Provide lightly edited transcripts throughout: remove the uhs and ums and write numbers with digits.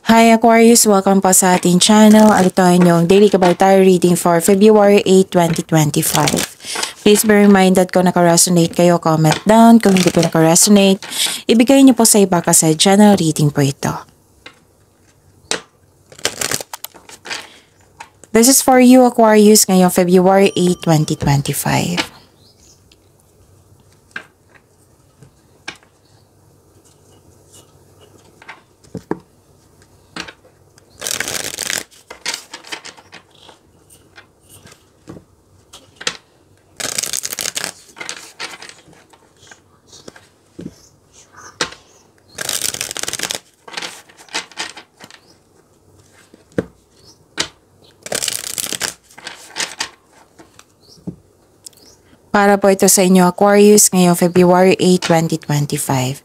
Hi Aquarius! Welcome po sa ating channel. Ito ay inyong daily kabalitary reading for February 8, 2025. Please bear in mind that kung naka-resonate kayo, comment down. Kung hindi po naka-resonate, ibigay niyo po sa iba kasi general reading po ito. This is for you Aquarius ngayong February 8, 2025. Para po ito sa inyo Aquarius ngayong February 8, 2025.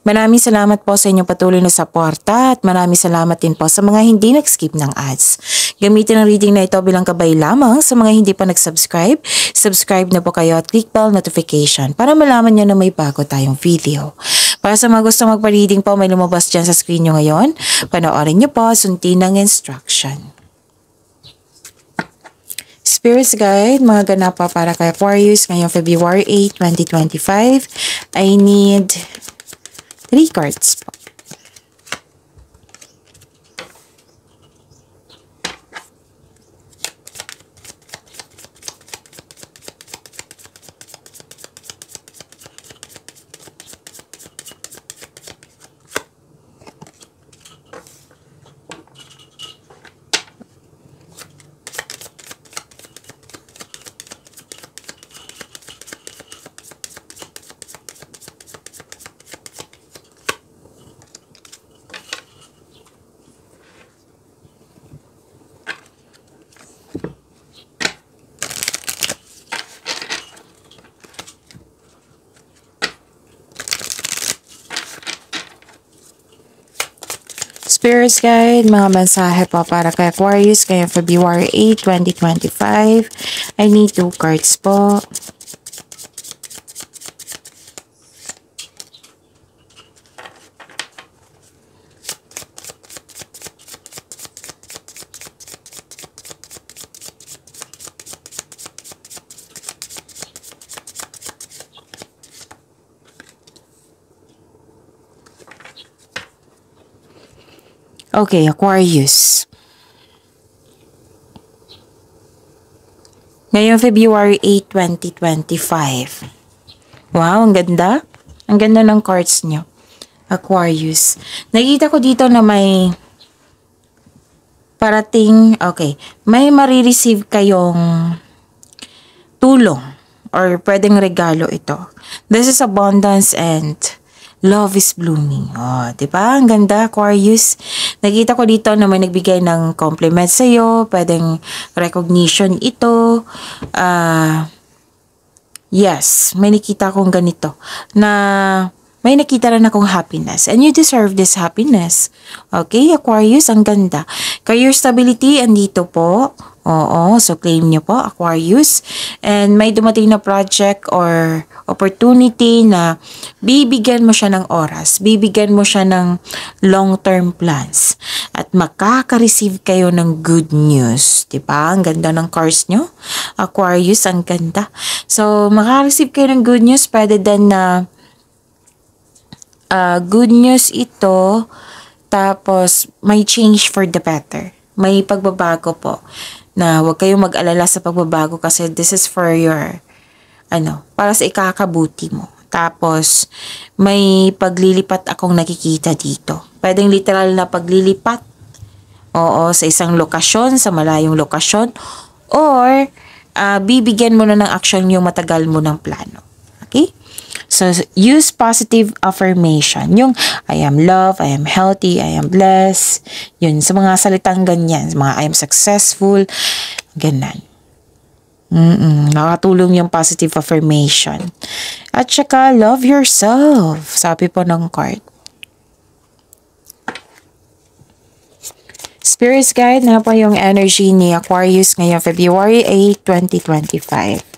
Maraming salamat po sa inyong patuloy na suporta at maraming salamat din po sa mga hindi nag-skip ng ads. Gamitin ang reading na ito bilang gabay lamang sa mga hindi pa nag-subscribe. Subscribe na po kayo at click bell notification para malaman nyo na may bago tayong video. Para sa mga gustong magpa-reading po, may lumabas dyan sa screen nyo ngayon. Panoorin nyo po, sundin ng instruction. Spirits Guide, mga ganapa para kay Aquarius ngayong February 8, 2025. I need 3 cards po. Spirits Guide, mga mensahe po para kay Aquarius ngayong February 8, 2025. I need 2 cards po. Okay, Aquarius. Ngayong February 8, 2025. Wow, ang ganda. Ang ganda ng cards nyo. Aquarius. Nakita ko dito na may parating, okay, may marireceive kayong tulong or pwedeng regalo ito. This is abundance and love is blooming. Oh, 'di ba? Ang ganda, Aquarius. Nakita ko dito na may nagbigay ng compliment sa iyo, pwedeng recognition ito. Yes, may nakita akong ganito na may nakita rin akong happiness and you deserve this happiness. Okay, Aquarius, ang ganda. Career stability, andito po. Oo, so claim nyo po, Aquarius. And may dumating na project or opportunity na bibigyan mo siya ng oras, bibigyan mo siya ng long-term plans, at makaka-receive kayo ng good news. Diba? Ang ganda ng cards nyo. Aquarius, ang ganda. So, makaka-receive kayo ng good news, pwede din na good news ito, tapos may change for the better. May pagbabago po na huwag kayong mag-alala sa pagbabago kasi this is for your, para sa ikakabuti mo. Tapos, may paglilipat akong nakikita dito. Pwedeng literal na paglilipat. Oo, sa isang lokasyon, sa malayong lokasyon. Or, bibigyan mo na ng action yung matagal mo ng plano. Okay? So, use positive affirmation. Yung, I am loved, I am healthy, I am blessed. Yun, sa mga salitang ganyan. Sa mga I am successful. Ganyan. Nakatulong yung positive affirmation. At saka, love yourself. Sabi po ng card. Spirits Guide na po yung energy ni Aquarius ngayong February 8, 2025.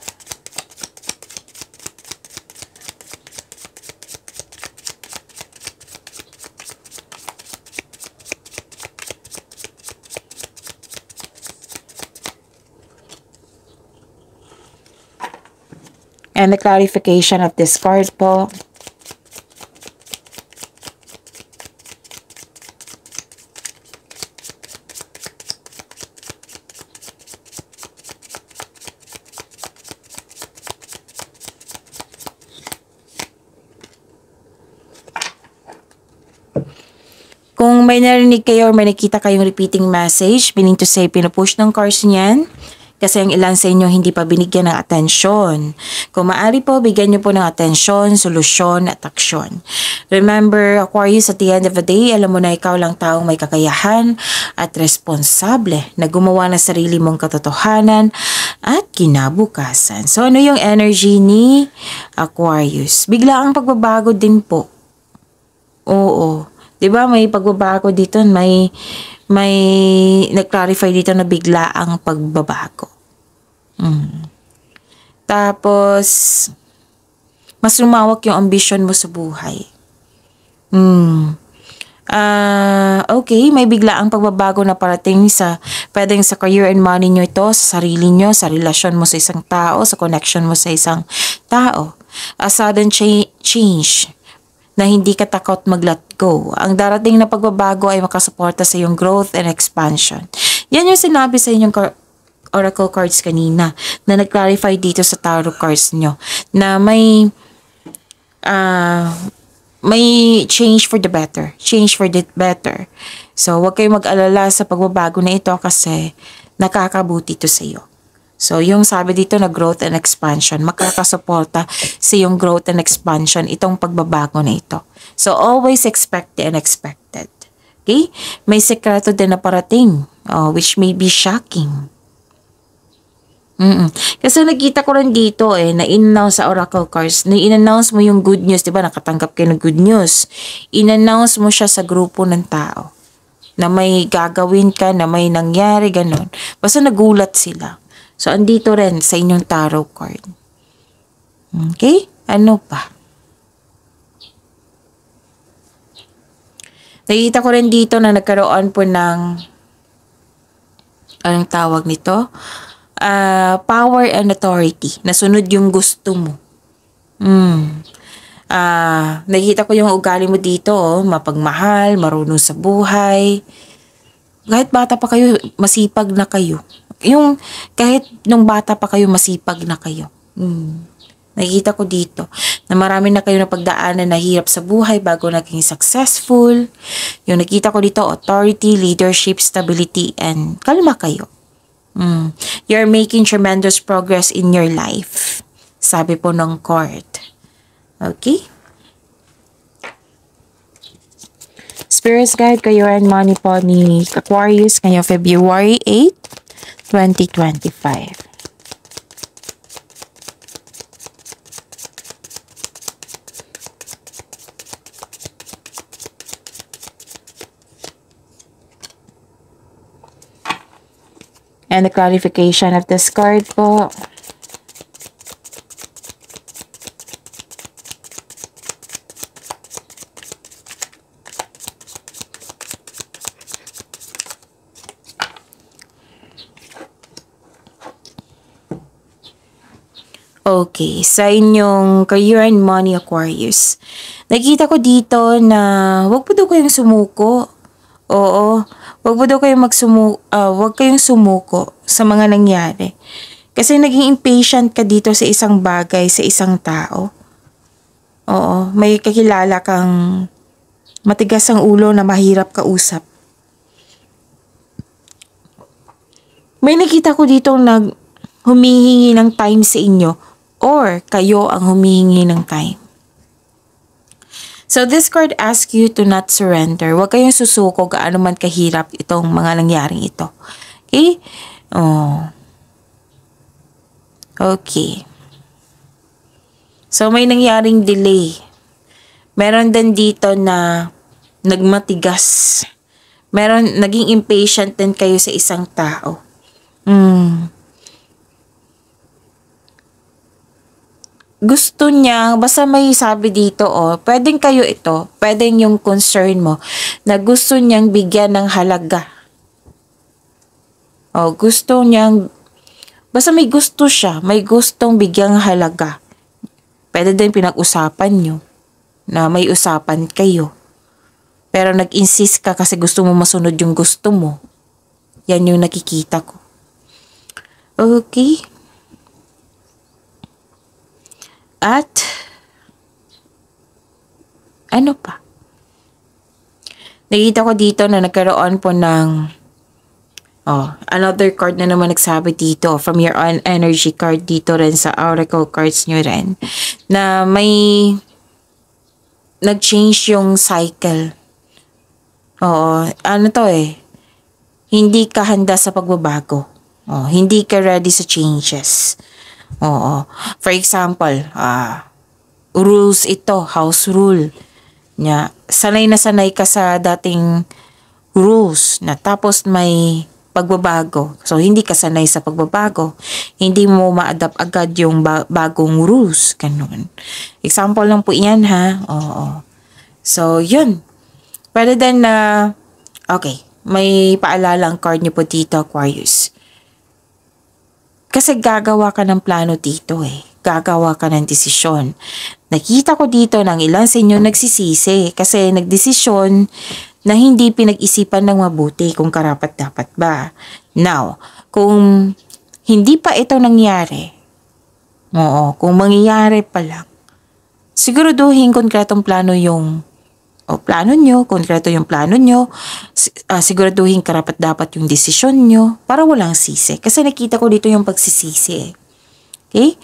And the clarification of this card po. Kung may narinig kayo or may nakita kayong repeating message, meaning to say, pinupush ng cards niyan, kasi ang ilan sa inyo hindi pa binigyan ng atensyon. Kung maaari po, bigyan niyo po ng atensyon, solusyon, at aksyon. Remember, Aquarius, at the end of the day, alam mo na ikaw lang taong may kakayahan at responsable na gumawa ng sarili mong katotohanan at kinabukasan. So, ano yung energy ni Aquarius? Bigla ang pagbabago din po. Oo. Diba may pagbabago dito, may nag-clarify dito na bigla ang pagbabago. Tapos, mas lumawak yung ambition mo sa buhay. Okay, may bigla ang pagbabago na parating pwedeng sa career and money nyo ito, sa sarili nyo, sa relasyon mo sa isang tao, sa connection mo sa isang tao. A sudden change na hindi ka takot mag-let go. Ang darating na pagbabago ay makasuporta sa iyong growth and expansion. Yan yung sinabi sa inyong oracle cards kanina na nag-clarify dito sa tarot cards nyo na may change for the better. Change for the better. So, huwag kayong mag-alala sa pagbabago na ito kasi nakakabuti ito sa iyo. So, yung sabi dito na growth and expansion, makakasuporta sa yung growth and expansion itong pagbabago na ito. So, always expect the unexpected. Okay? May sekreto din na parating, which may be shocking. Kasi nakita ko rin dito na in-announce sa oracle cards, na in-announce mo yung good news, diba? Nakatanggap kayo ng good news. In-announce mo siya sa grupo ng tao na may gagawin ka, na may nangyari, ganun. Basta nagulat sila. So, andito rin sa inyong tarot card. Okay? Ano pa? Nakikita ko rin dito na nagkaroon po ng anong tawag nito? Power and authority. Nasunod yung gusto mo. Nakikita ko yung ugali mo dito, mapagmahal, marunong sa buhay. Kahit bata pa kayo, masipag na kayo. Yung kahit nung bata pa kayo, masipag na kayo. Nakikita ko dito na marami na kayo na pagdaanan na hirap sa buhay bago naging successful. Yung nakita ko dito, authority, leadership, stability, and kalma kayo. You're making tremendous progress in your life. Sabi po ng card. Okay? Spirits guide kayo and money po ni Aquarius ngayong February 8, 2025. And the clarification of this card po. Okay, sa inyong career and money, Aquarius. Nakita ko dito na wag po daw kayong sumuko. Oo, wag po daw kayong wag kayong sumuko sa mga nangyari. Kasi naging impatient ka dito sa isang bagay, sa isang tao. Oo, may kakilala kang matigas ang ulo na mahirap kausap. May nakita ko dito humihingi ng time sa inyo or kayo ang humihingi ng time. So this card asks you to not surrender. Huwag kayong susuko gaano man kahirap itong mga nangyaring ito. Okay? Okay. So may nangyaring delay. Meron din dito na nagmatigas. Naging impatient din kayo sa isang tao. Gusto niya, basta may sabi dito, pwedeng kayo ito, pwedeng yung concern mo, na gusto niyang bigyan ng halaga. Gusto niyang, basta may gusto siya, may gustong bigyang halaga Pwede din pinag-usapan nyo na may usapan kayo. Pero nag-insist ka kasi gusto mo masunod yung gusto mo. Yan yung nakikita ko. Okay. At, ano pa? Nakita ko dito na nagkaroon po ng, another card na naman nagsabi dito from your own energy card dito rin sa oracle cards nyo rin. Na may nag-change yung cycle. Oo, ano to hindi ka handa sa pagbabago. Hindi ka ready sa changes. Oo. For example, rules ito, house rule. Sanay na sanay ka sa dating rules na tapos may pagbabago. So, hindi ka sanay sa pagbabago. Hindi mo ma-adapt agad yung bagong rules. Ganun. Example lang po yan, ha? Oo. So, yun. Pwede din na, okay, may paalalang card niyo po dito, Aquarius. Kasi gagawa ka ng plano dito Gagawa ka ng desisyon. Nakita ko dito ng ilan sa inyo nagsisisi kasi nagdesisyon na hindi pinag-isipan ng mabuti kung karapat-dapat ba. Now, kung hindi pa ito nangyari, kung mangyayari pa lang, siguraduhin konkretong plano yung plano nyo, konkreto yung plano nyo, siguraduhin karapat-dapat yung desisyon nyo para walang sisi. Kasi nakita ko dito yung pagsisisi Okay?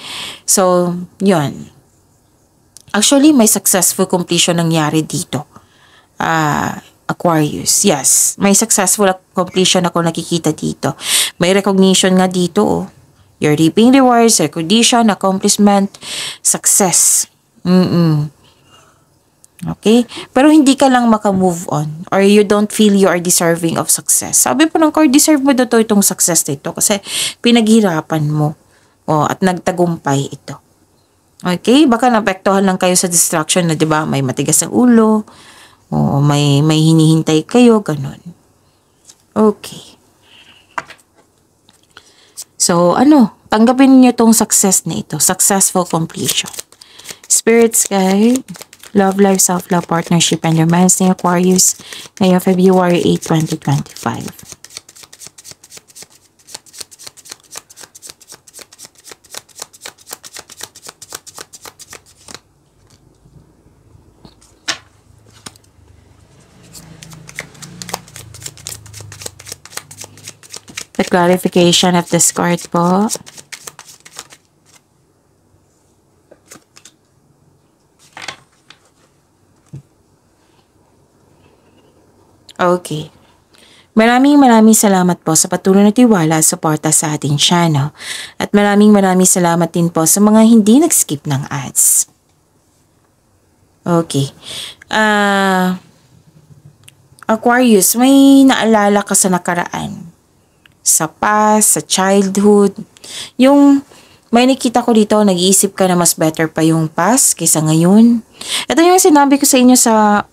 So, yun. Actually, may successful completion nangyari dito. Aquarius. Yes, may successful completion ako nakikita dito. May recognition nga dito You're reaping rewards, recognition, accomplishment, success. Okay? Pero hindi ka lang maka-move on or you don't feel you are deserving of success. Sabi po ng card, deserve mo daw itong success dito kasi pinaghirapan mo. At nagtagumpay ito. Okay? Baka napektuhan lang kayo sa distraction na 'di ba? May matigas ang ulo. May hinihintay kayo, ganun. Okay. So, tanggapin niyo tong success na ito. Successful completion. Spirits guide, love life, self-love, partnership, and romance ni Aquarius ngayong February 8, 2025. The clarification of this card po. Okay. Maraming salamat po sa patuloy na tiwala at suporta sa ating channel. At maraming salamat din po sa mga hindi nag-skip ng ads. Okay. Aquarius, may naalala ka sa nakaraan. Sa past, sa childhood. Yung may nakita ko dito, nag-iisip ka na mas better pa yung past kaysa ngayon. Ito yung sinabi ko sa inyo sa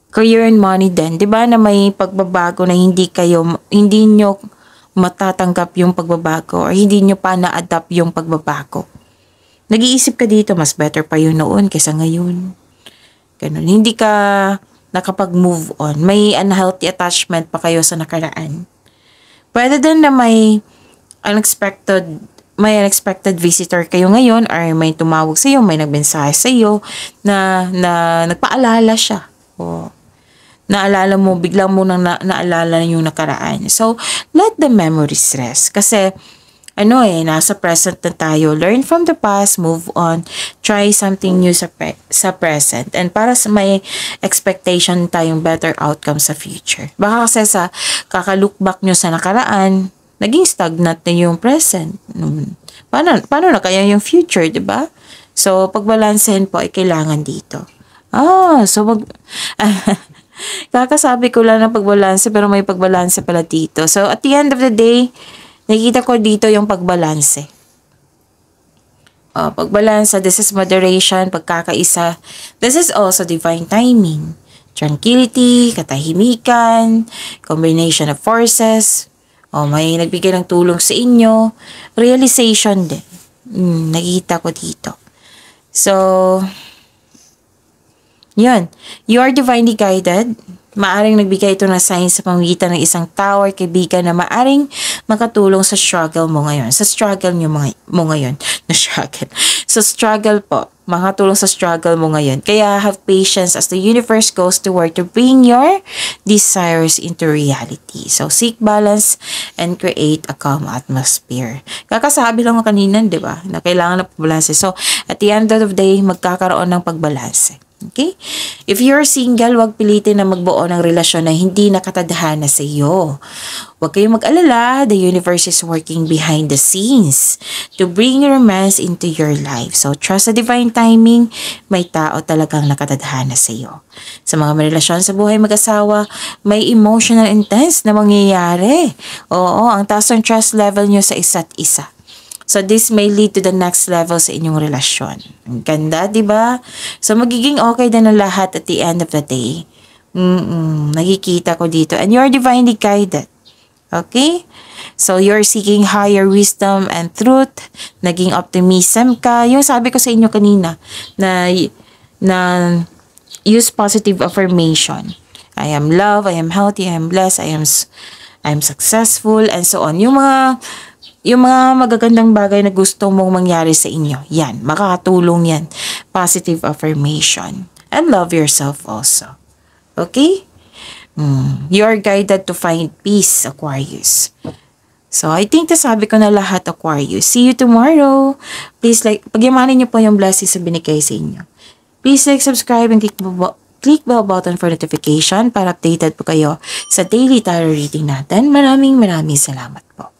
career and money din. Diba na may pagbabago na hindi nyo matatanggap yung pagbabago or hindi nyo pa na-adapt yung pagbabago. Nag-iisip ka dito, mas better pa yun noon kaysa ngayon. Ganun. Hindi ka nakapag-move on. May unhealthy attachment pa kayo sa nakaraan. Pwede din na may unexpected visitor kayo ngayon or may tumawag sa iyo, may nagmensahe sa iyo na nagpaalala siya. Naalala mo, biglang mo nang naalala yung nakaraan. So, let the memories rest. Kasi, nasa present na tayo. Learn from the past, move on, try something new sa present. And para sa may expectation tayong better outcome sa future. Baka kasi sa kaka-look back nyo sa nakaraan, naging stagnant na yung present. Paano na kaya yung future, di ba? So, pagbalansehin po ay kailangan dito. Kakasabi ko lang ng pagbalanse pero may pagbalanse pala dito. So, at the end of the day, nakikita ko dito yung pagbalanse. Pagbalanse, this is moderation, pagkakaisa. This is also divine timing. Tranquility, katahimikan, combination of forces. May nagbigay ng tulong sa inyo. Realization din. Nakikita ko dito. So, yun. You are divinely guided. Maaring nagbigay ito ng signs sa pamamagitan ng isang tao or kaibigan na maaring makatulong sa struggle mo ngayon. Sa struggle mo ngayon. Na struggle. Sa struggle po. Makatulong sa struggle mo ngayon. Kaya have patience as the universe goes to work to bring your desires into reality. So, seek balance and create a calm atmosphere. Kakasabi lang ko kanina, di ba? Na kailangan na pagbalanse. So, at the end of the day, magkakaroon ng pagbalanse. Okay? If you're single, huwag pilitin na magbuo ng relasyon na hindi nakatadhana sa iyo. Huwag kayong mag-alala, the universe is working behind the scenes to bring romance into your life. So, trust the divine timing, may tao talagang nakatadhana sa iyo. Sa mga may relasyon sa buhay mag-asawa, may emotional intense na mangyayari. Oo, ang taas ng trust level nyo sa isa't isa. So, this may lead to the next level sa inyong relasyon. Ang ganda, di ba? So, magiging okay din ang lahat at the end of the day. Nakikita ko dito. And you're divinely guided. Okay? So, you're seeking higher wisdom and truth. Naging optimism ka. Yung sabi ko sa inyo kanina, na use positive affirmation. I am loved, I am healthy, I am blessed, I am successful, and so on. Yung mga magagandang bagay na gusto mong mangyari sa inyo, yan, makakatulong yan. Positive affirmation. And love yourself also. Okay? You are guided to find peace, Aquarius. So, I think nasabi ko na lahat, Aquarius. See you tomorrow. Please pagyamanin niyo po yung blessings na binigay sa inyo. Please subscribe, and click bell button for notification para updated po kayo sa daily tarot reading natin. Maraming salamat po.